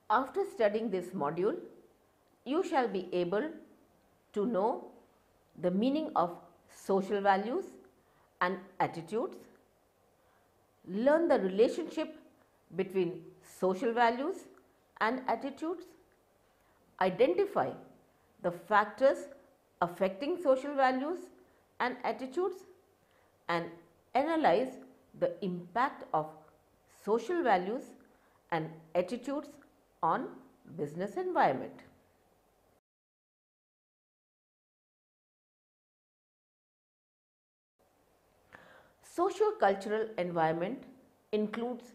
After studying this module, you shall be able to know the meaning of social values and attitudes, learn the relationship between social values and attitudes, identify the factors affecting social values and attitudes, and analyze the impact of social values and attitudes on business environment. Socio-cultural environment includes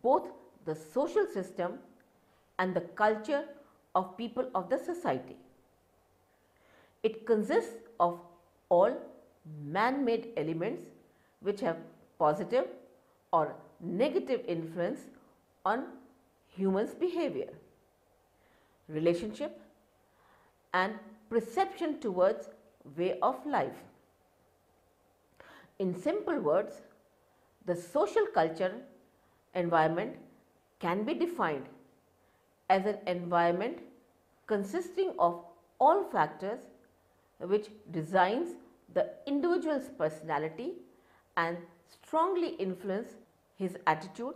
both the social system and the culture of people of the society. It consists of all man-made elements which have positive or negative influence on humans' behavior, relationship and perception towards way of life. In simple words, the social culture environment can be defined as an environment consisting of all factors which designs the individual's personality and strongly influence his attitude,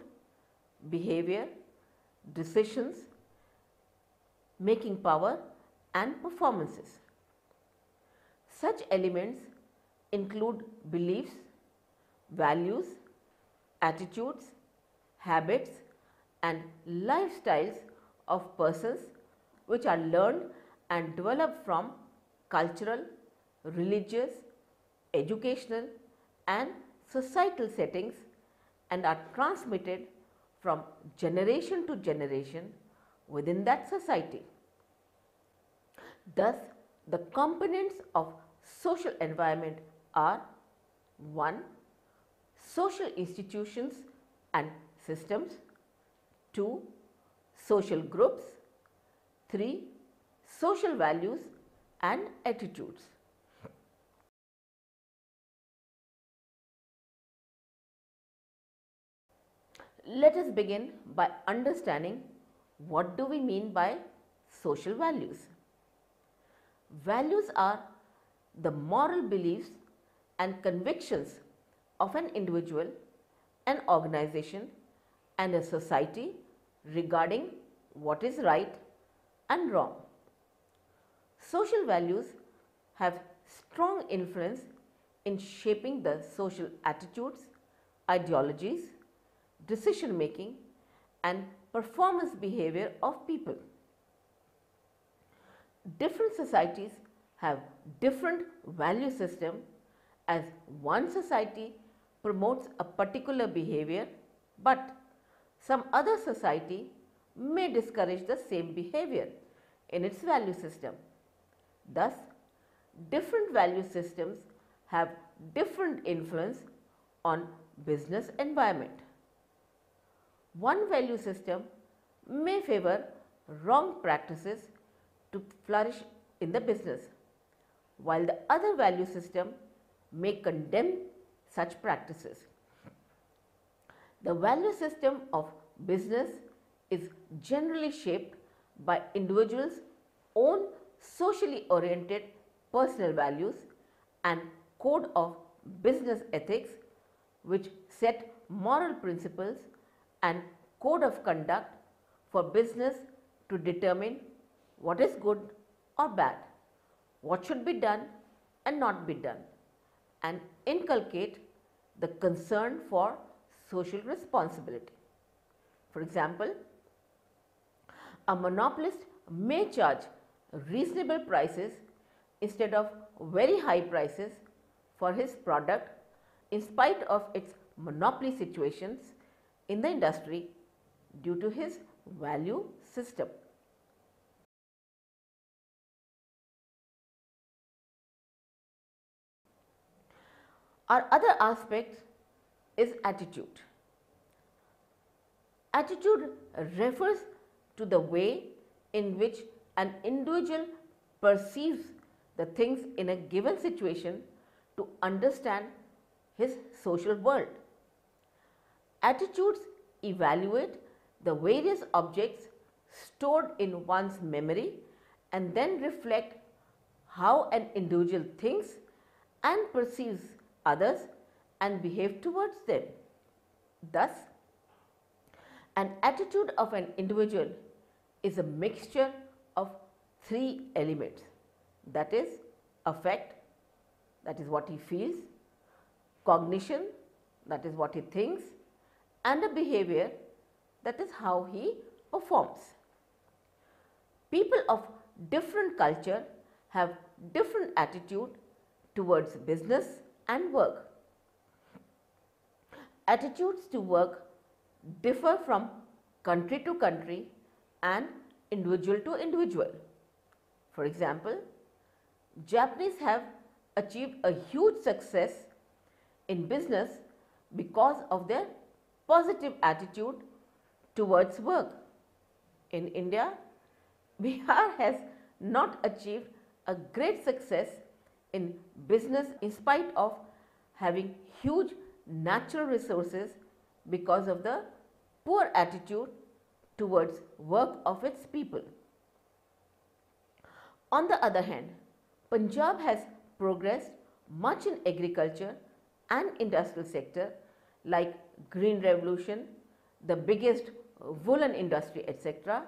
behavior, decisions, making power and performances. Such elements include beliefs, values, attitudes, habits and lifestyles of persons which are learned and developed from cultural, religious, educational and societal settings and are transmitted from generation to generation within that society. Thus, the components of social environment are 1. Social institutions and systems, 2. Social groups, 3. Social values and attitudes. Let us begin by understanding what do we mean by social values. Values are the moral beliefs and convictions of an individual, an organization and a society regarding what is right and wrong. Social values have strong influence in shaping the social attitudes, ideologies, decision making and performance behavior of people. Different societies have different value system, as one society promotes a particular behavior, but some other society may discourage the same behavior in its value system. Thus, different value systems have different influence on business environment. One value system may favor wrong practices to flourish in the business, while the other value system may condemn such practices. The value system of business is generally shaped by individuals' own socially oriented personal values and code of business ethics, which set moral principles and code of conduct for business to determine what is good or bad, what should be done and not be done, and inculcate the concern for social responsibility. For example, a monopolist may charge reasonable prices instead of very high prices for his product in spite of its monopoly situations in the industry due to his value system. Our other aspect is attitude. Attitude refers to the way in which an individual perceives the things in a given situation to understand his social world. Attitudes evaluate the various objects stored in one's memory and then reflect how an individual thinks and perceives others and behave towards them. Thus, an attitude of an individual is a mixture of three elements, that is affect, that is what he feels, cognition, that is what he thinks, and a behavior, that is how he performs. People of different culture have different attitude towards business and work. Attitudes to work differ from country to country and individual to individual. For example, Japanese have achieved a huge success in business because of their positive attitude towards work. In India, Bihar has not achieved a great success in business in spite of having huge natural resources because of the poor attitude towards work of its people. On the other hand, Punjab has progressed much in agriculture and industrial sector like Green Revolution, the biggest woolen industry, etc.,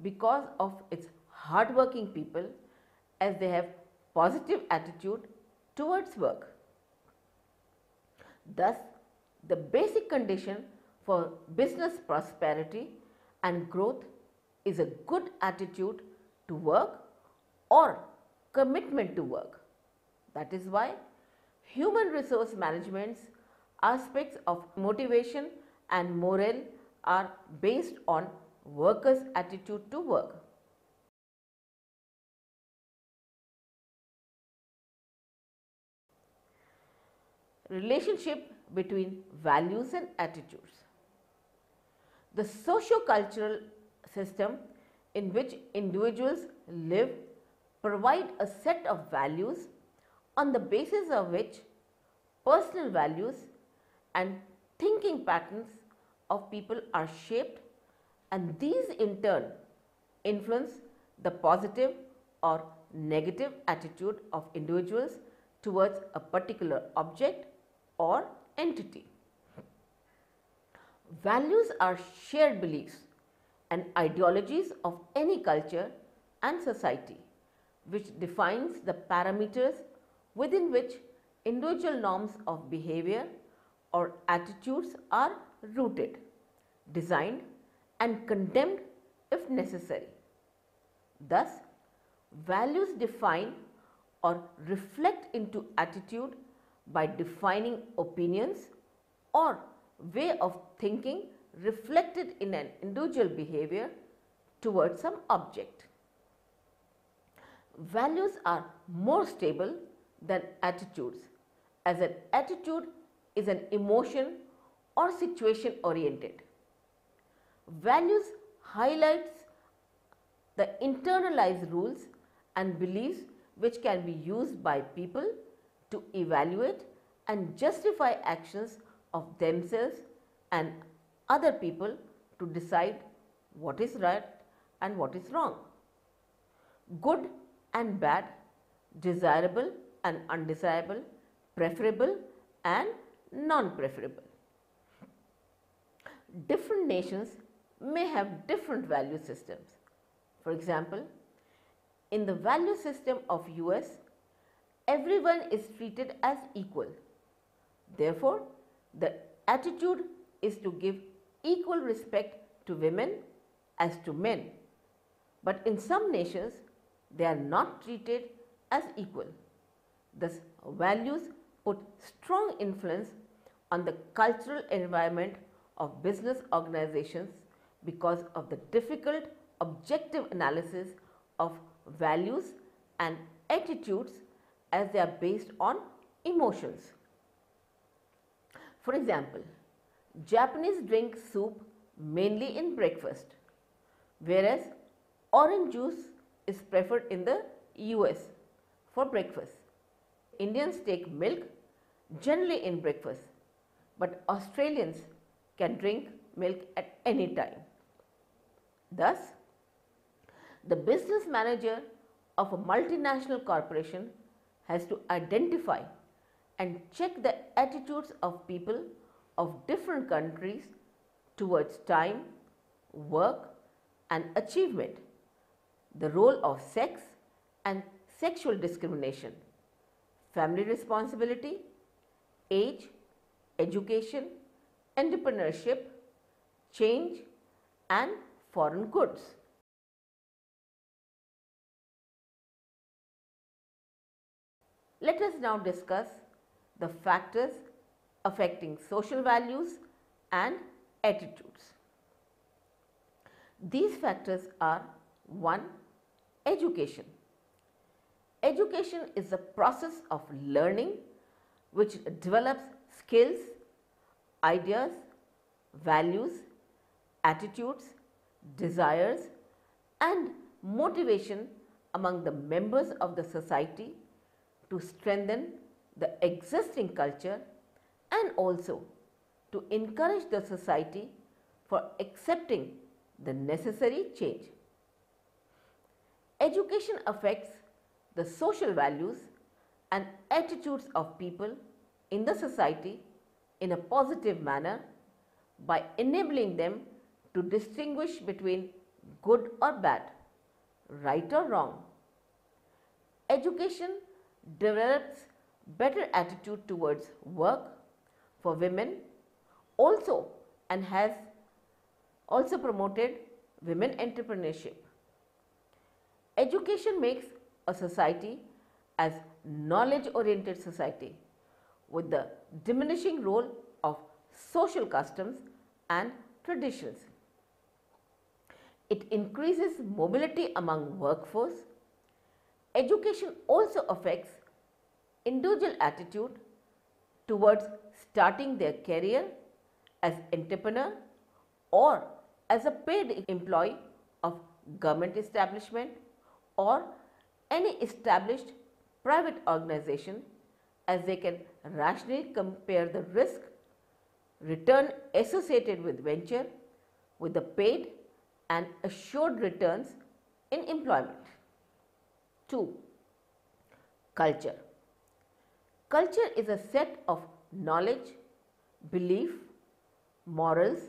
because of its hardworking people as they have positive attitude towards work. Thus, the basic condition for business prosperity and growth is a good attitude to work or commitment to work. That is why human resource management's aspects of motivation and morale are based on workers' attitude to work. Relationship between values and attitudes. The socio-cultural system in which individuals live provide a set of values on the basis of which personal values and thinking patterns of people are shaped, and these in turn influence the positive or negative attitude of individuals towards a particular object or entity. Values are shared beliefs and ideologies of any culture and society, which defines the parameters within which individual norms of behavior or attitudes are rooted, designed and condemned if necessary. Thus, values define or reflect into attitude by defining opinions or way of thinking reflected in an individual behavior towards some object. Values are more stable than attitudes, as an attitude is an emotion or situation oriented. Values highlights the internalized rules and beliefs which can be used by people to evaluate and justify actions of themselves and other people to decide what is right and what is wrong, good and bad, desirable and undesirable, preferable and non-preferable. Different nations may have different value systems. For example, in the value system of US, everyone is treated as equal. Therefore, the attitude is to give equal respect to women as to men. But in some nations, they are not treated as equal. Thus, values put strong influence on the cultural environment of business organizations because of the difficult objective analysis of values and attitudes as they are based on emotions. For example, Japanese drink soup mainly in breakfast, whereas orange juice is preferred in the US for breakfast. Indians take milk generally in breakfast, but Australians can drink milk at any time. Thus, The business manager of a multinational corporation has to identify and check the attitudes of people of different countries towards time, work and achievement, the role of sex and sexual discrimination, family responsibility, age, education, entrepreneurship, change and foreign goods. Let us now discuss the factors affecting social values and attitudes. These factors are: 1. Education. Education is the process of learning which develops skills, ideas, values, attitudes, desires and motivation among the members of the society to strengthen the existing culture and also to encourage the society for accepting the necessary change. Education affects the social values and attitudes of people in the society in a positive manner by enabling them to distinguish between good or bad, right or wrong. Education develops better attitude towards work for women also and has also promoted women entrepreneurship. Education makes a society as knowledge oriented society with the diminishing role of social customs and traditions. It increases mobility among workforce. Education also affects individual attitude towards starting their career as entrepreneur or as a paid employee of government establishment or any established private organization, as they can rationally compare the risk return associated with venture with the paid and assured returns in employment. 2. Culture. Culture is a set of knowledge, belief, morals,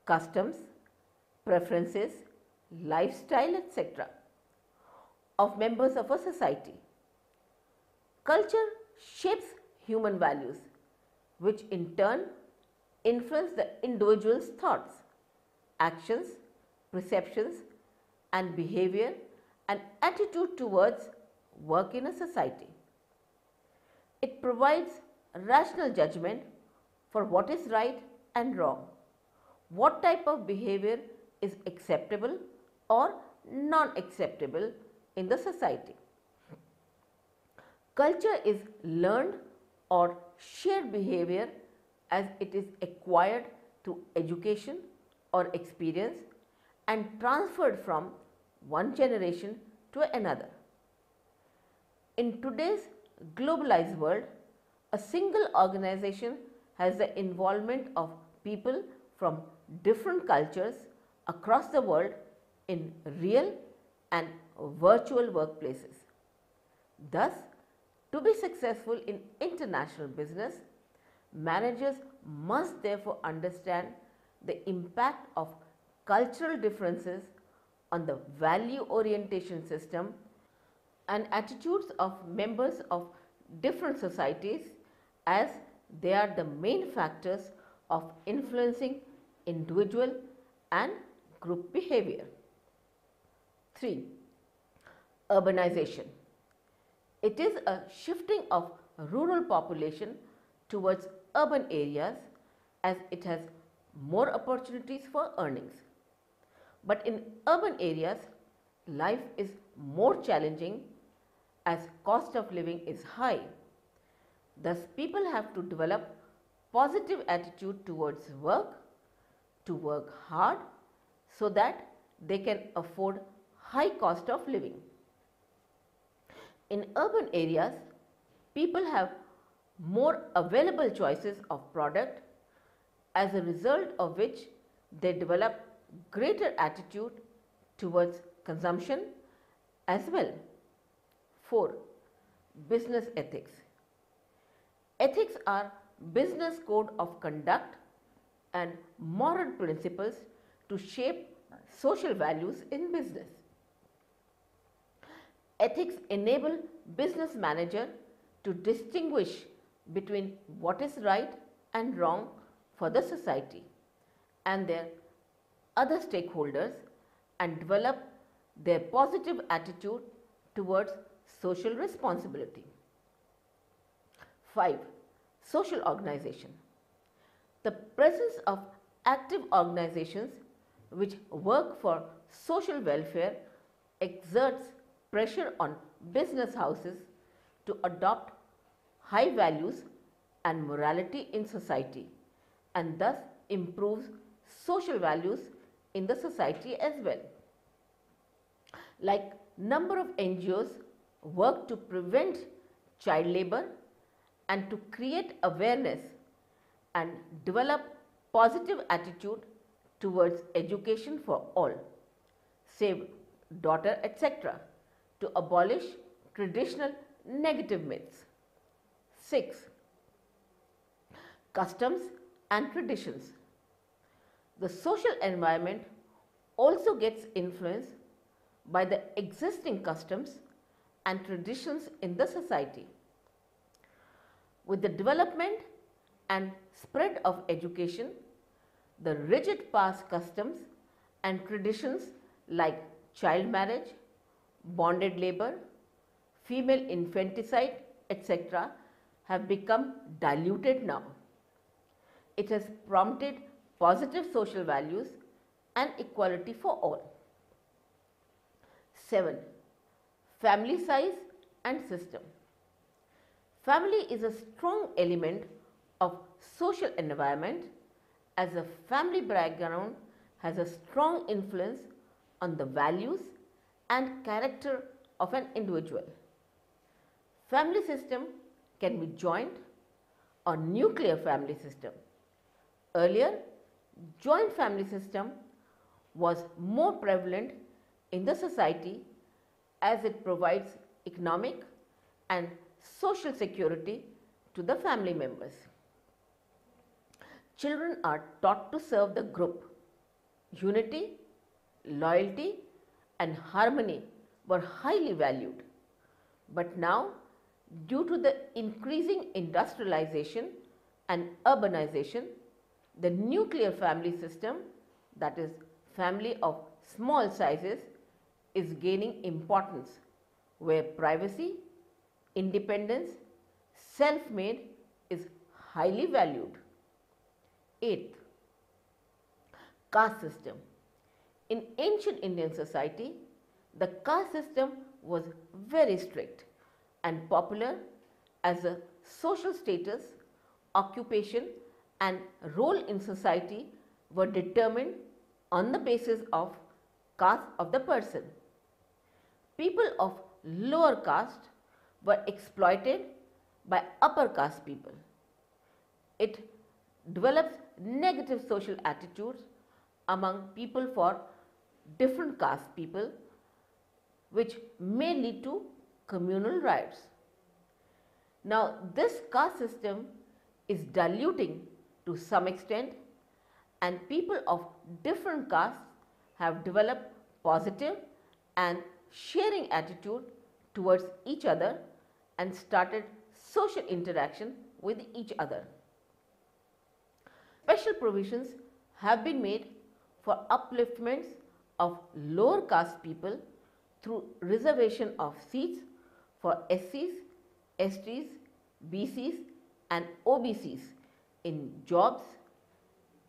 customs, preferences, lifestyle, etc. of members of a society. Culture shapes human values, which in turn influence the individual's thoughts, actions, perceptions and behavior and attitude towards work in a society. It provides rational judgment for what is right and wrong, what type of behavior is acceptable or non-acceptable in the society. Culture is learned or shared behavior as it is acquired through education or experience and transferred from one generation to another. In today's globalized world, a single organization has the involvement of people from different cultures across the world in real and virtual workplaces. Thus, to be successful in international business, managers must therefore understand the impact of cultural differences on the value orientation system and attitudes of members of different societies, as they are the main factors of influencing individual and group behavior. 3. Urbanization. It is a shifting of rural population towards urban areas as it has more opportunities for earnings. But in urban areas, life is more challenging as cost of living is high. Thus, people have to develop positive attitude towards work, to work hard so that they can afford high cost of living. In urban areas, people have more available choices of product, as a result of which they develop greater attitude towards consumption as well. 4. Business ethics. Ethics are business code of conduct and moral principles to shape social values in business. Ethics enable business manager to distinguish between what is right and wrong for the society and their other stakeholders and develop their positive attitude towards social responsibility. 5. Social organization. The presence of active organizations which work for social welfare exerts pressure on business houses to adopt high values and morality in society and thus improves social values in the society as well. Like number of NGOs work to prevent child labor and to create awareness and develop positive attitude towards education for all, save daughter, etc., to abolish traditional negative myths. 6. Customs and traditions. The social environment also gets influenced by the existing customs and traditions in the society. With the development and spread of education, the rigid past customs and traditions like child marriage, bonded labor, female infanticide, etc., have become diluted now. It has prompted positive social values and equality for all. 7. Family size and system. Family is a strong element of social environment as a family background has a strong influence on the values and character of an individual. Family system can be joint or nuclear family system. Earlier, joint family system was more prevalent in the society as it provides economic and social security to the family members. Children are taught to serve the group. Unity, loyalty and harmony were highly valued. But now, due to the increasing industrialization and urbanization, the nuclear family system, that is family of small sizes, is gaining importance where privacy, independence, self-made is highly valued. 8th, caste system. In ancient Indian society, the caste system was very strict and popular as a social status, occupation and role in society were determined on the basis of caste of the person. People of lower caste were exploited by upper caste people. It develops negative social attitudes among people for different caste people, which may lead to communal riots. Now, this caste system is diluting to some extent, and people of different castes have developed positive and sharing attitude towards each other and started social interaction with each other. Special provisions have been made for upliftments of lower caste people through reservation of seats for SCs, STs, BCs and OBCs in jobs,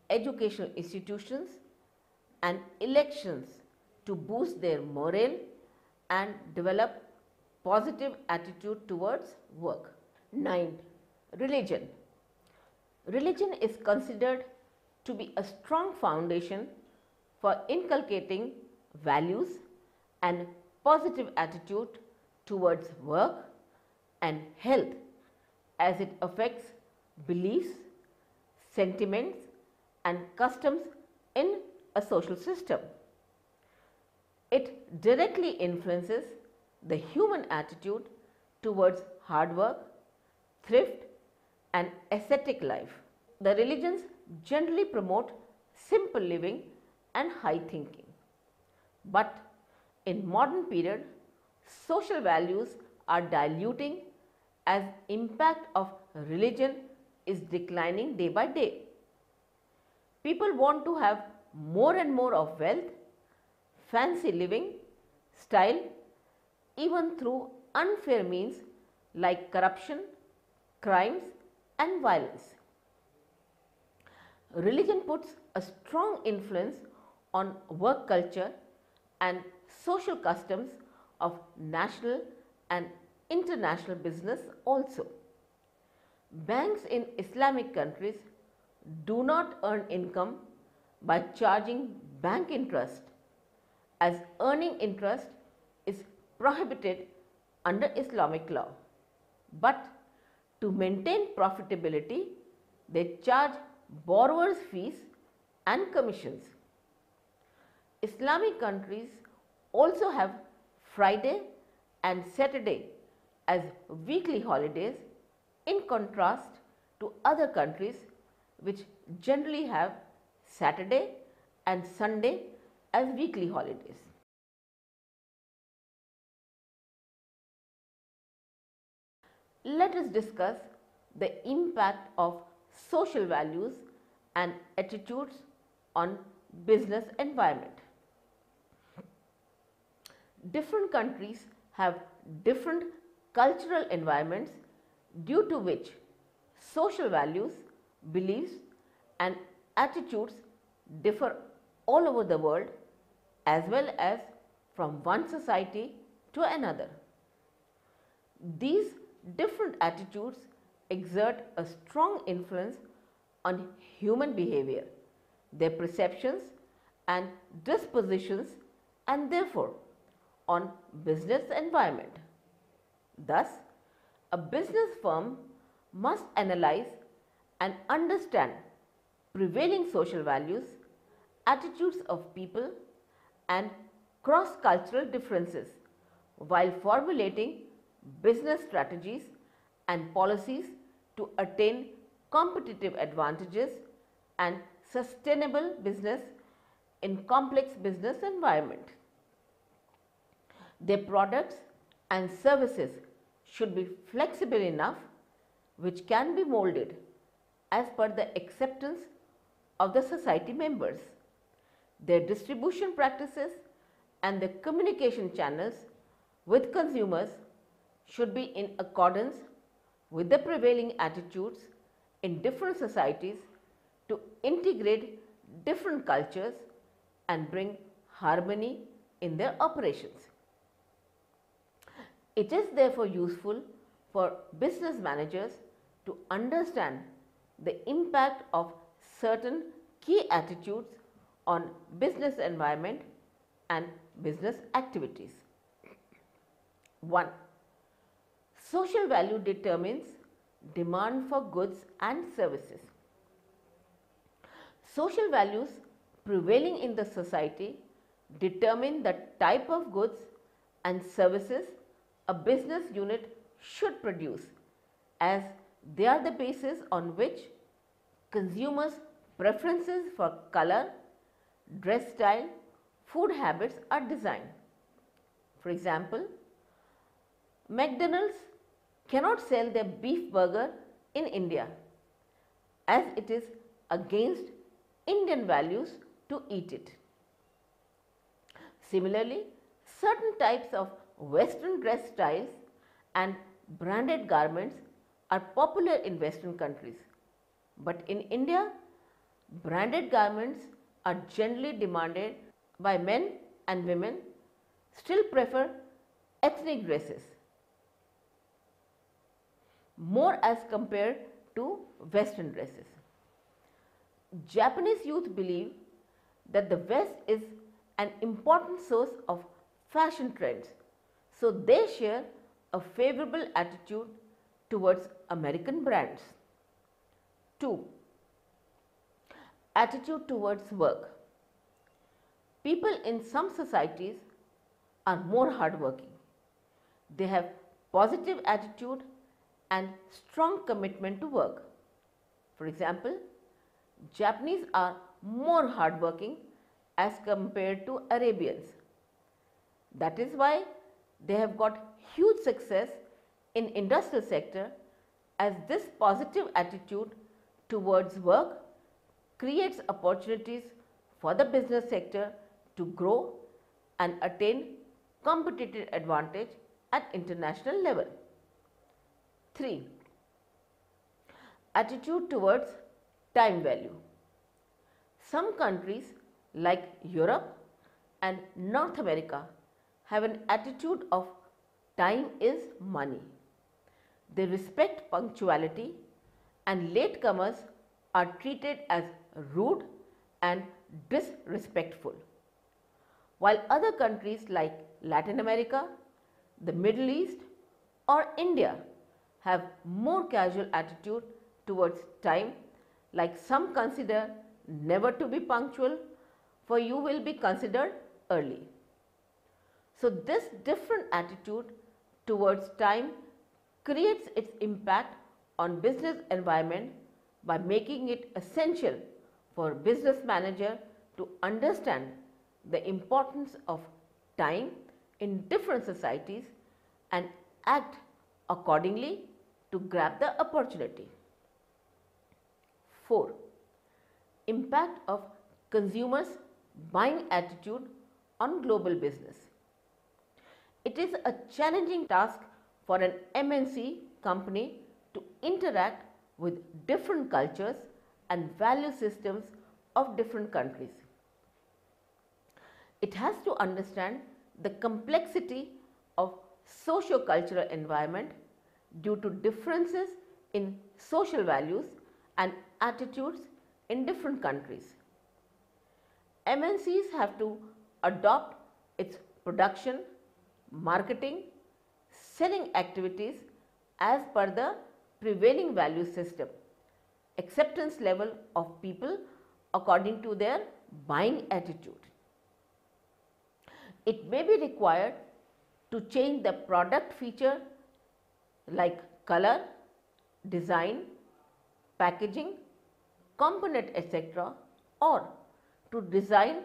educational institutions and elections to boost their morale and develop positive attitude towards work. 9. Religion. Religion is considered to be a strong foundation for inculcating values and positive attitude towards work and health as it affects beliefs, sentiments and customs in a social system. It directly influences the human attitude towards hard work, thrift and ascetic life. The religions generally promote simple living and high thinking. But in modern period, social values are diluting as impact of religion is declining day by day. People want to have more and more of wealth, fancy living, style, even through unfair means like corruption, crimes and violence. Religion puts a strong influence on work culture and social customs of national and international business also. Banks in Islamic countries do not earn income by charging bank interest, as earning interest is prohibited under Islamic law. But to maintain profitability, they charge borrowers' fees and commissions. Islamic countries also have Friday and Saturday as weekly holidays, in contrast to other countries which generally have Saturday and Sunday as weekly holidays. Let us discuss the impact of social values and attitudes on business environment. Different countries have different cultural environments due to which social values, beliefs and attitudes differ all over the world as well as from one society to another. These different attitudes exert a strong influence on human behavior, their perceptions and dispositions and therefore on business environment. Thus, a business firm must analyze and understand prevailing social values, attitudes of people and cross-cultural differences while formulating business strategies and policies to attain competitive advantages and sustainable business in complex business environment. Their products and services should be flexible enough which can be molded as per the acceptance of the society members. Their distribution practices and the communication channels with consumers should be in accordance with the prevailing attitudes in different societies to integrate different cultures and bring harmony in their operations. It is therefore useful for business managers to understand the impact of certain key attitudes on business environment and business activities. 1. Social value determines demand for goods and services. Social values prevailing in the society determine the type of goods and services a business unit should produce, as they are the basis on which consumers' preferences for color, dress style, food habits are designed. For example, McDonald's cannot sell their beef burger in India, as it is against Indian values to eat it. Similarly, certain types of Western dress styles and branded garments are popular in Western countries, but in India, branded garments are generally demanded by men, and women still prefer ethnic dresses more as compared to Western dresses. Japanese youth believe that the West is an important source of fashion trends, so they share a favorable attitude towards American brands. 2. Attitude towards work. People in some societies are more hardworking. They have positive attitude and strong commitment to work. For example, Japanese are more hardworking as compared to Arabians. That is why they have got huge success in industrial sector, as this positive attitude towards work creates opportunities for the business sector to grow and attain competitive advantage at international level. 3. Attitude towards time value. Some countries like Europe and North America have an attitude of time is money. They respect punctuality, and latecomers are treated as rude and disrespectful. While other countries like Latin America, the Middle East or India have more casual attitude towards time, like some consider never to be punctual, for you will be considered early. So, this different attitude towards time creates its impact on business environment by making it essential for business manager to understand the importance of time in different societies and act accordingly to grab the opportunity. 4. Impact of consumers' buying attitude on global business. It is a challenging task for an MNC company to interact with different cultures and value systems of different countries. It has to understand the complexity of socio-cultural environment due to differences in social values and attitudes in different countries. MNCs have to adopt its production, marketing, selling activities as per the prevailing value system, acceptance level of people according to their buying attitude. It may be required to change the product feature like color, design, packaging, component, etc., or to design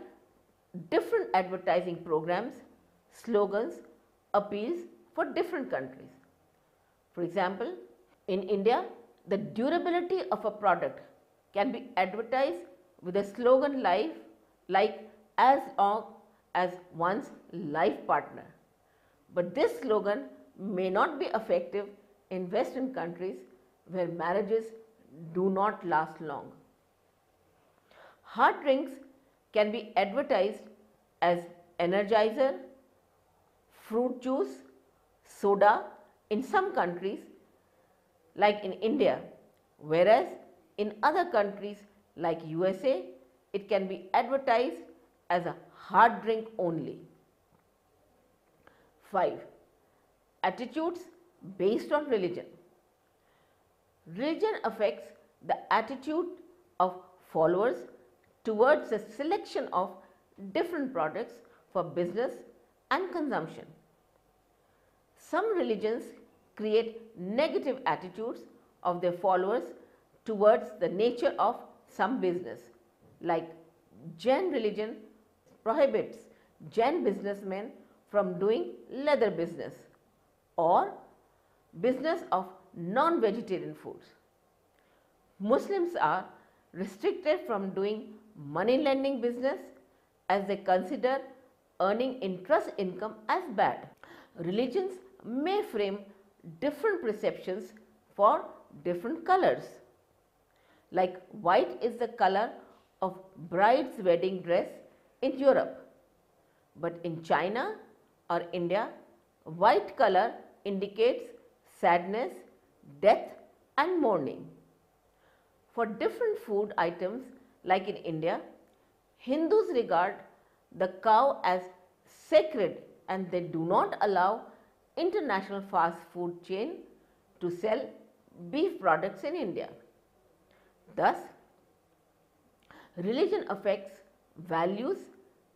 different advertising programs, slogans, appeals for different countries. For example, in India, the durability of a product can be advertised with a slogan like as long as one's life partner. But this slogan may not be effective in Western countries where marriages do not last long. Hard drinks can be advertised as energizer, fruit juice, soda in some countries like in India, whereas in other countries like USA, it can be advertised as a hard drink only. 5. Attitudes based on religion. Religion affects the attitude of followers towards the selection of different products for business and consumption. Some religions create negative attitudes of their followers towards the nature of some business, like Jain religion prohibits Jain businessmen from doing leather business or business of non-vegetarian foods. Muslims are restricted from doing money lending business as they consider earning interest income as bad. Religions may frame different perceptions for different colors. Like white is the color of bride's wedding dress in Europe, but in China or India, white color indicates sadness, death and mourning. For different food items like in India, Hindus regard the cow as sacred and they do not allow international fast food chain to sell beef products in India. Thus, religion affects values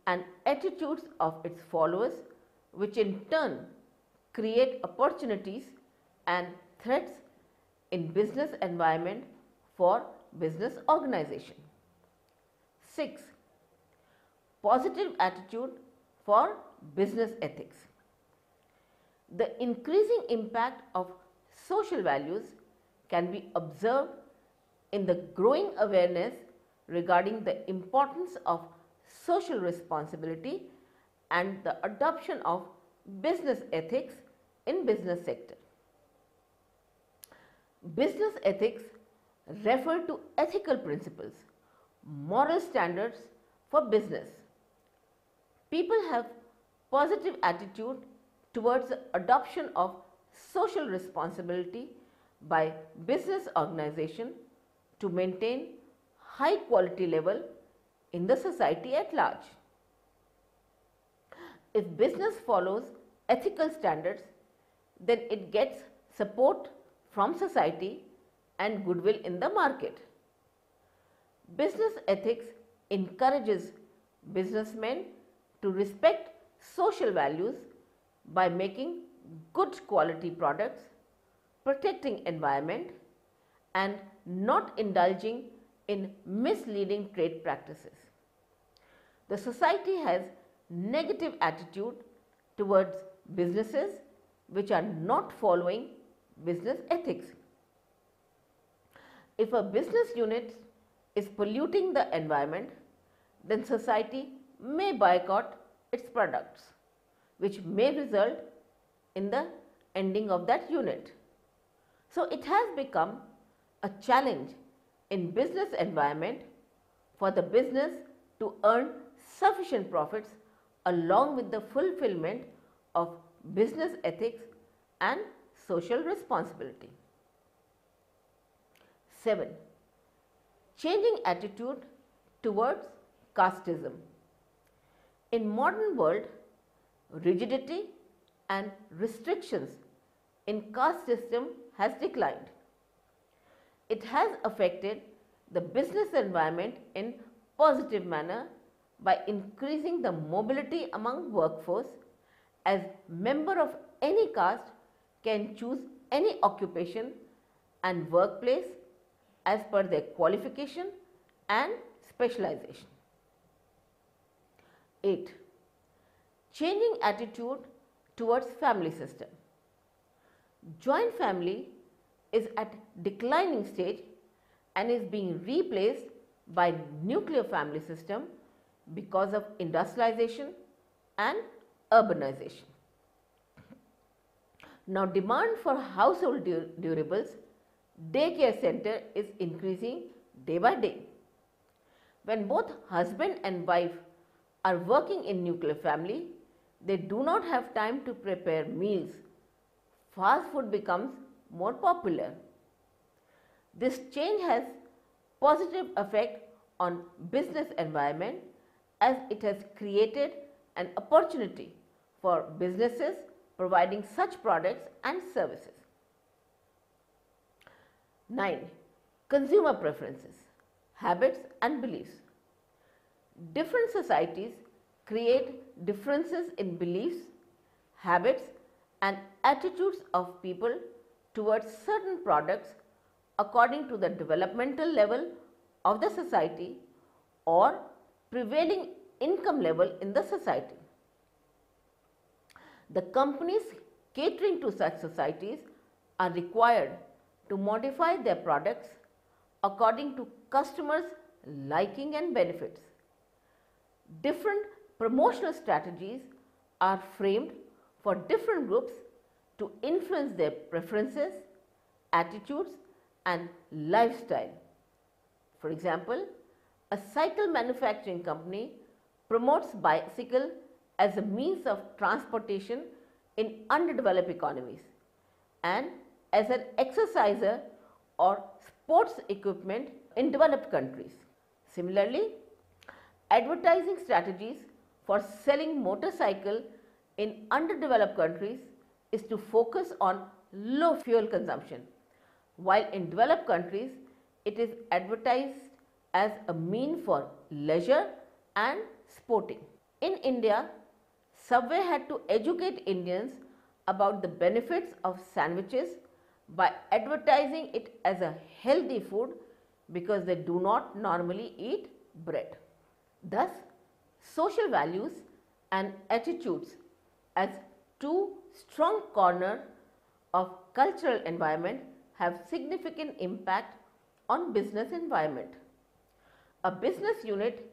and attitudes of its followers which in turn create opportunities and threats in business environment for business organization. 6. Positive attitude for business ethics. The increasing impact of social values can be observed in the growing awareness regarding the importance of social responsibility and the adoption of business ethics in business sector. Business ethics refer to ethical principles, moral standards for business. People have positive attitude towards the adoption of social responsibility by business organization to maintain high quality level in the society at large. If business follows ethical standards, then it gets support from society and goodwill in the market. Business ethics encourages businessmen to respect social values by making good quality products, protecting environment and not indulging in misleading trade practices. The society has negative attitude towards businesses which are not following business ethics. If a business unit is polluting the environment, then society may boycott its products, which may result in the ending of that unit. So it has become a challenge in business environment for the business to earn sufficient profits along with the fulfillment of business ethics and social responsibility. 7. Changing attitude towards casteism. In modern world, rigidity and restrictions in caste system has declined. It has affected the business environment in positive manner by increasing the mobility among workforce, as member of any caste can choose any occupation and workplace as per their qualification and specialization. 8. Changing attitude towards family system. Joint family is at declining stage and is being replaced by nuclear family system because of industrialization and urbanization. Now, demand for household durables, daycare center is increasing day by day. When both husband and wife are working in nuclear family, they do not have time to prepare meals. Fast food becomes more popular. This change has positive effect on business environment as it has created an opportunity for businesses providing such products and services. 9. Consumer preferences, habits and beliefs. Different societies create differences in beliefs, habits and attitudes of people towards certain products according to the developmental level of the society or prevailing income level in the society. The companies catering to such societies are required to modify their products according to customers' liking and benefits. Different promotional strategies are framed for different groups to influence their preferences, attitudes and lifestyle. For example, a cycle manufacturing company promotes bicycle as a means of transportation in underdeveloped economies and as an exerciser or sports equipment in developed countries. Similarly, advertising strategies for selling motorcycle in underdeveloped countries is to focus on low fuel consumption, while in developed countries it is advertised as a mean for leisure and sporting. In India, Subway had to educate Indians about the benefits of sandwiches by advertising it as a healthy food because they do not normally eat bread. Thus, social values and attitudes as two strong corners of cultural environment have significant impact on business environment. A business unit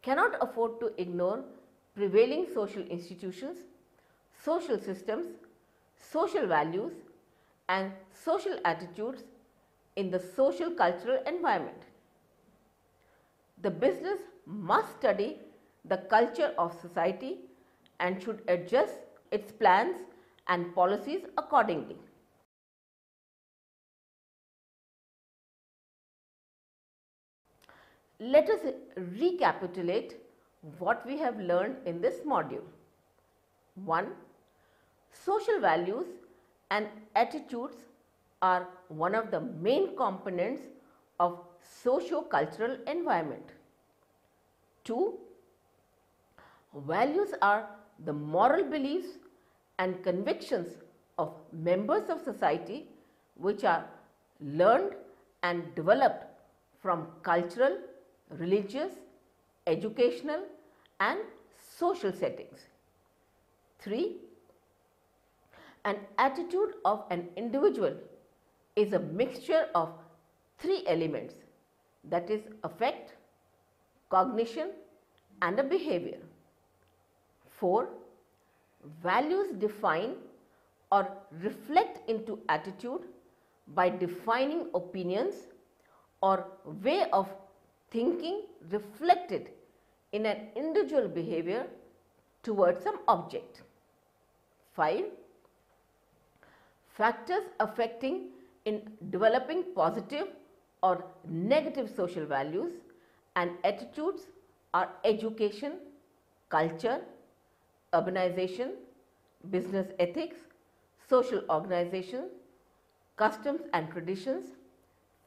cannot afford to ignore prevailing social institutions, social systems, social values and social attitudes in the social cultural environment. The business must study the culture of society and should adjust its plans and policies accordingly. Let us recapitulate what we have learned in this module. 1. Social values and attitudes are one of the main components of socio-cultural environment. 2. Values are the moral beliefs and convictions of members of society which are learned and developed from cultural, religious, educational and social settings. 3. An attitude of an individual is a mixture of three elements, that is affect, cognition and a behavior. 4. Values define or reflect into attitude by defining opinions or way of thinking reflected in an individual behavior towards some object. 5. Factors affecting in developing positive or negative social values and attitudes are education, culture, urbanization, business ethics, social organization, customs and traditions,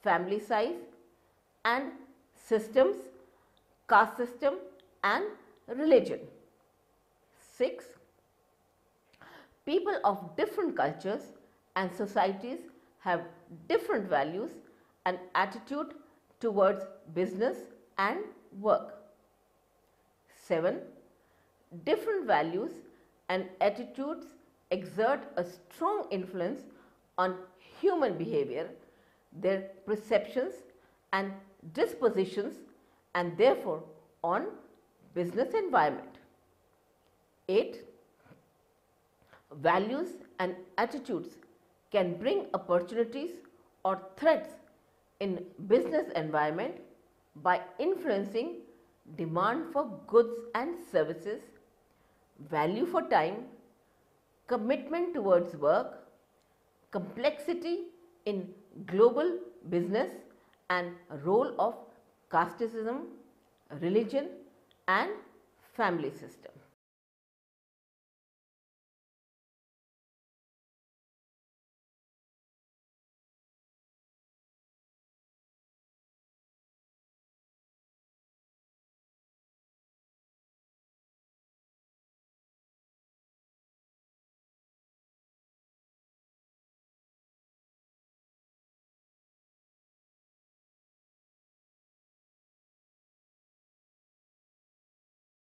family size and systems, caste system and religion. 6. People of different cultures and societies have different values and attitude towards business and work. 7. Different values and attitudes exert a strong influence on human behavior, their perceptions and dispositions and therefore on business environment. 8. Values and attitudes can bring opportunities or threats in business environment by influencing demand for goods and services, value for time, commitment towards work, complexity in global business and role of casteism, religion and family system.